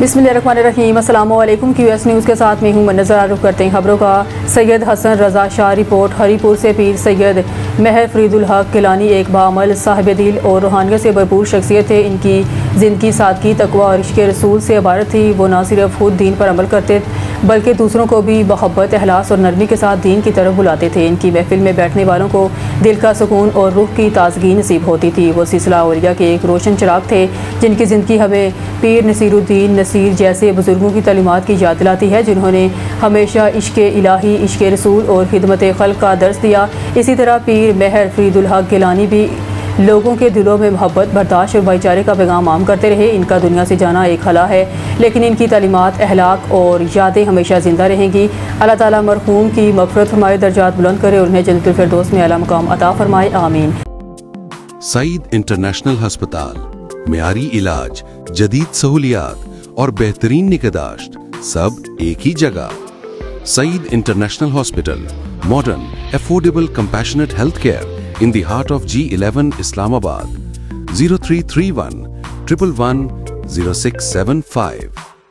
बिस्मिल्लाहिर्रहमानिर्रहीम। अस्सलामु अलैकुम। QS न्यूज़ के साथ मैं हूँ नजर आरुफ करते हैं खबरों का। सैयद हसन रज़ा शाह रिपोर्ट। हरीपुर से पीर सैयद महर फरीदुल हक गिलानी एक बाअमल साहिब दिल और रूहानियत से भरपूर शख्सियत थे। इनकी ज़िंदगी सादगी, तकवा और इश्क़ रसूल से इबारत थी। वो न सिर्फ खुद दीन पर अमल करते बल्कि दूसरों को भी मोहब्बत, इखलास और नरमी के साथ दीन की तरफ बुलाते थे। इनकी महफिल में बैठने वालों को दिल का सुकून और रूह की ताजगी नसीब होती थी। वो सिलसिला औलिया के एक रोशन चिराग थे जिनकी ज़िंदगी हमें पीर नसीरुद्दीन नसीर जैसे बुजुर्गों की तालीमात की याद दिलाती है, जिन्होंने हमेशा इश्क़ इलाही, इश्क़ रसूल और खिदमत खल्क़ का दर्स दिया। इसी तरह पीर महर फरीदुल हक गिलानी भी लोगों के दिलों में मोहब्बत, बर्दाश्त और भाईचारे का पैगाम आम करते रहे। इनका दुनिया से जाना एक खला है, लेकिन इनकी तालीमात, अहलाक और यादें हमेशा ज़िंदा रहेंगी। अल्लाह ताला मरहूम की मग़फ़िरत फरमाए, दर्जात बुलंद करे और उन्हें जन्नतुल फिरदौस में आला मुकाम अता फरमाए। आमीन। सईद इंटरनेशनल हस्पताल, मेयारी इलाज, जदीद सहूलियात और बेहतरीन निगहदाश्त सब एक ही जगह। Saeed international hospital, modern, affordable, compassionate health care in the heart of G11 Islamabad. 0331 111 0675